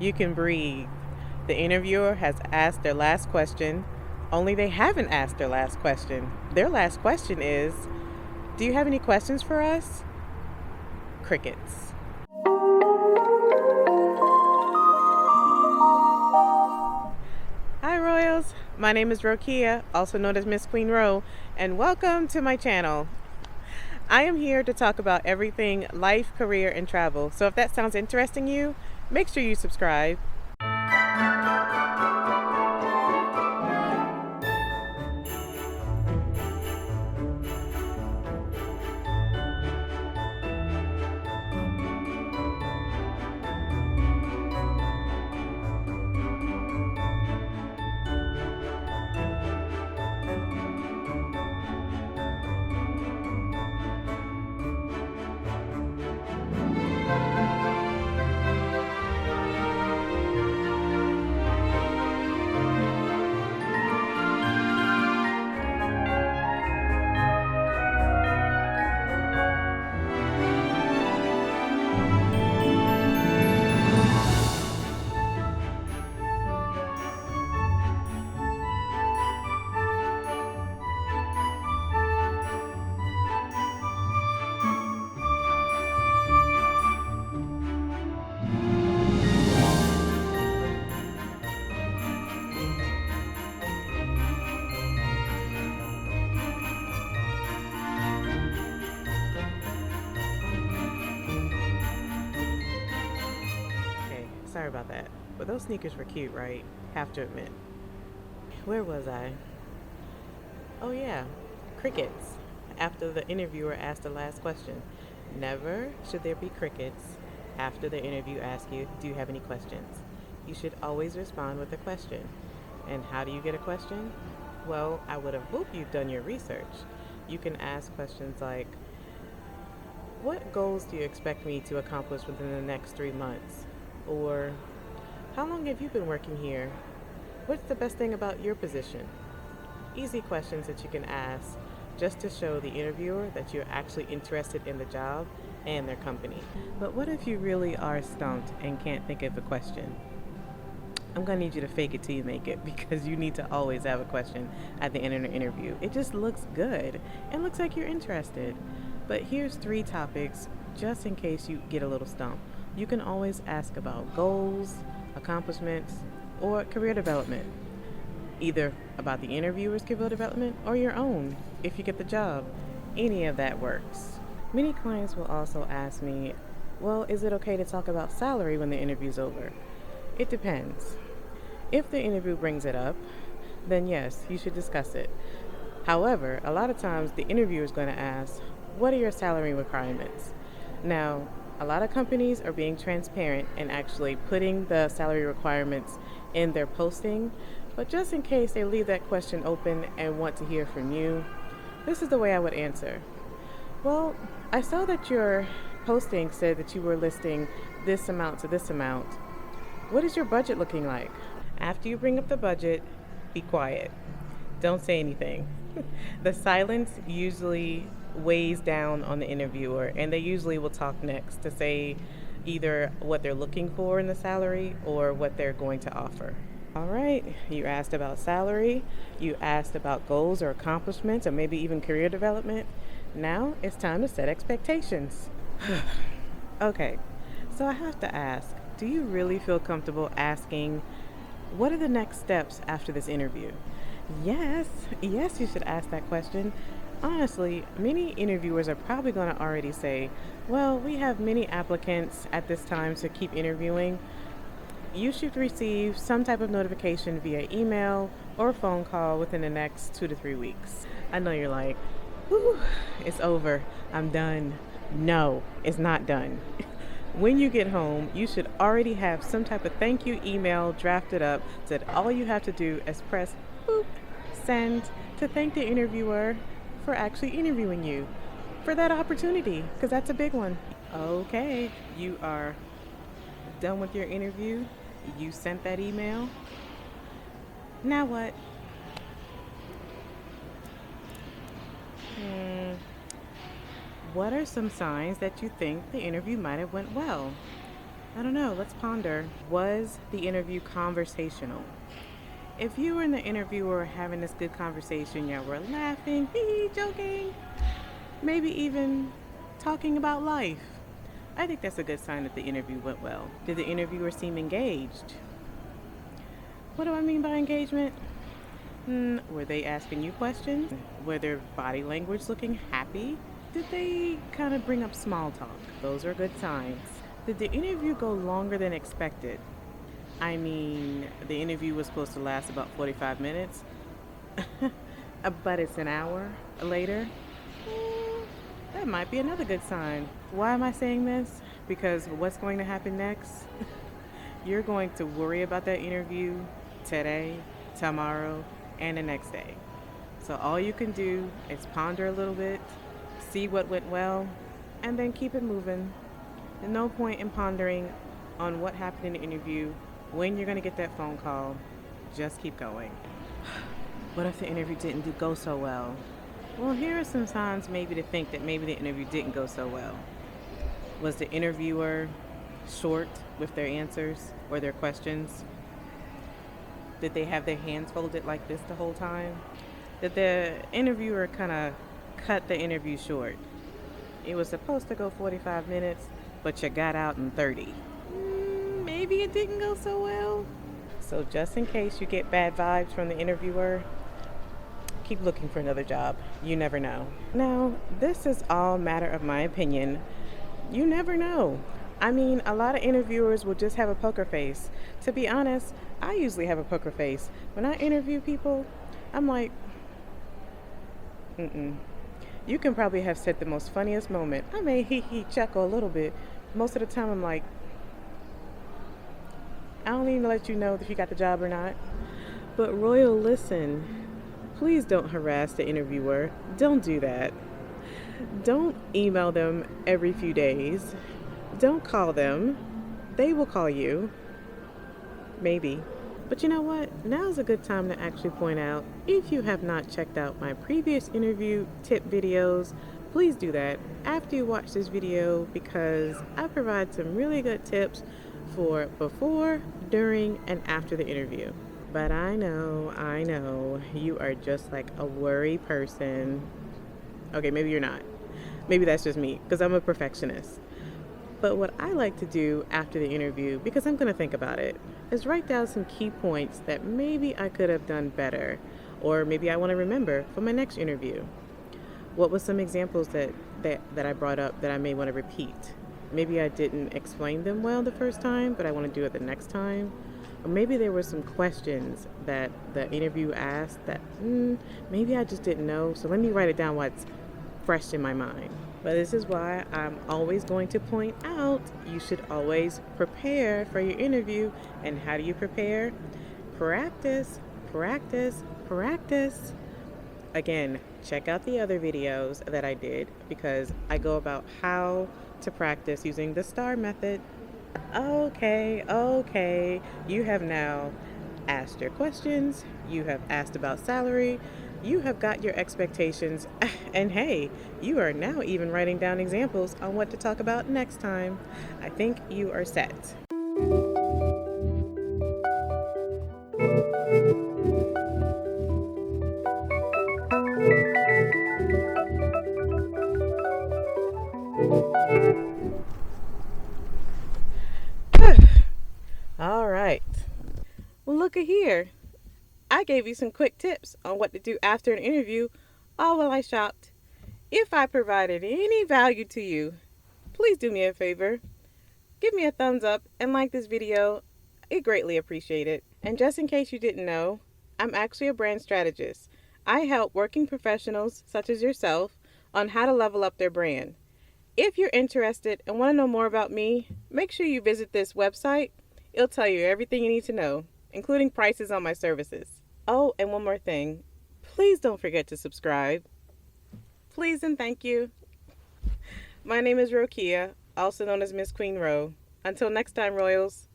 You can breathe. The interviewer has asked their last question, only they haven't asked their last question. Their last question is, do you have any questions for us? Crickets. Hi Royals, my name is Rokia, also known as MsQueenRo, and welcome to my channel. I am here to talk about everything life, career, and travel. So if that sounds interesting to you, make sure you subscribe. Okay, sorry about that. But those sneakers were cute, right? Have to admit. Where was I? Oh yeah, crickets. After the interviewer asked the last question. Never should there be crickets after the interview asks you, do you have any questions? You should always respond with a question. And how do you get a question? Well, I would have hoped you've done your research. You can ask questions like, what goals do you expect me to accomplish within the next 3 months? Or, how long have you been working here? What's the best thing about your position? Easy questions that you can ask just to show the interviewer that you're actually interested in the job and their company. But what if you really are stumped and can't think of a question? I'm gonna need you to fake it till you make it, because you need to always have a question at the end of the interview. It just looks good and looks like you're interested. But here's 3 topics just in case you get a little stumped. You can always ask about goals, accomplishments, or career development. Either about the interviewer's career development or your own if you get the job. Any of that works. Many clients will also ask me, well, is it okay to talk about salary when the interview's over? It depends. If the interview brings it up, then yes, you should discuss it. However, a lot of times the interviewer is going to ask, what are your salary requirements? Now, a lot of companies are being transparent and actually putting the salary requirements in their posting, but just in case they leave that question open and want to hear from you, this is the way I would answer. Well, I saw that your posting said that you were listing this amount to this amount. What is your budget looking like? After you bring up the budget, be quiet. Don't say anything. The silence usually weighs down on the interviewer, and they usually will talk next to say either what they're looking for in the salary or what they're going to offer. All right, you asked about salary, you asked about goals or accomplishments, or maybe even career development. Now it's time to set expectations. Okay, so I have to ask, do you really feel comfortable asking, what are the next steps after this interview? Yes, you should ask that question. Honestly, many interviewers are probably going to already say, well, we have many applicants at this time, so keep interviewing. You should receive some type of notification via email or phone call within the next 2 to 3 weeks. I know you're like, whew, it's over, I'm done. No, it's not done. When you get home, you should already have some type of thank you email drafted up so that all you have to do is press boop, send to thank the interviewer for actually interviewing you for that opportunity, because that's a big one. Okay, you are done with your interview. You sent that email. Now what? What are some signs that you think the interview might have went well? I don't know, let's ponder. Was the interview conversational? If you and the interviewer having this good conversation, y'all were laughing, hee, joking, maybe even talking about life, I think that's a good sign that the interview went well. Did the interviewer seem engaged? What do I mean by engagement? Were they asking you questions? Were their body language looking happy? Did they kind of bring up small talk? Those are good signs. Did the interview go longer than expected? I mean, the interview was supposed to last about 45 minutes, but it's an hour later. That might be another good sign. Why am I saying this? Because what's going to happen next? You're going to worry about that interview today, tomorrow, and the next day. So all you can do is ponder a little bit, see what went well, and then keep it moving. There's no point in pondering on what happened in the interview, when you're going to get that phone call. Just keep going. What if the interview didn't go so well? Well, here are some signs maybe to think that maybe the interview didn't go so well. Was the interviewer short with their answers or their questions? Did they have their hands folded like this the whole time? Did the interviewer kind of cut the interview short? It was supposed to go 45 minutes, but you got out in 30. Maybe it didn't go so well. So just in case you get bad vibes from the interviewer, keep looking for another job. You never know. Now, this is all matter of my opinion. You never know. I mean, a lot of interviewers will just have a poker face. To be honest, I usually have a poker face. When I interview people, I'm like, You can probably have said the most funniest moment. I may hee chuckle a little bit. Most of the time I'm like, I don't even let you know if you got the job or not. But Royal, listen, please don't harass the interviewer. Don't do that. Don't email them every few days. Don't call them. They will call you. Maybe. But you know what? Now's a good time to actually point out, if you have not checked out my previous interview tip videos, please do that after you watch this video, because I provide some really good tips for before, during, and after the interview. But I know, you are just like a worry person. Okay, maybe you're not. Maybe that's just me, because I'm a perfectionist. But what I like to do after the interview, because I'm going to think about it, is write down some key points that maybe I could have done better, or maybe I want to remember for my next interview. What was some examples that I brought up that I may want to repeat? Maybe I didn't explain them well the first time, but I want to do it the next time. Or maybe there were some questions that the interview asked that maybe I just didn't know. So let me write it down while it's fresh in my mind. But this is why I'm always going to point out you should always prepare for your interview. And how do you prepare? Practice, practice, practice. Again, check out the other videos that I did, because I go about how to practice using the STAR method. Okay. You have now asked your questions. You have asked about salary. You have got your expectations. And hey, you are now even writing down examples on what to talk about next time. I think you are set. All right. Well, look at here. I gave you some quick tips on what to do after an interview, all while I shopped. If I provided any value to you, please do me a favor. Give me a thumbs up and like this video. I greatly appreciate it. And just in case you didn't know, I'm actually a brand strategist. I help working professionals such as yourself on how to level up their brand. If you're interested and want to know more about me, make sure you visit this website. It'll tell you everything you need to know, including prices on my services. Oh, and one more thing. Please don't forget to subscribe. Please and thank you. My name is Rokia, also known as MsQueenRo. Until next time, Royals.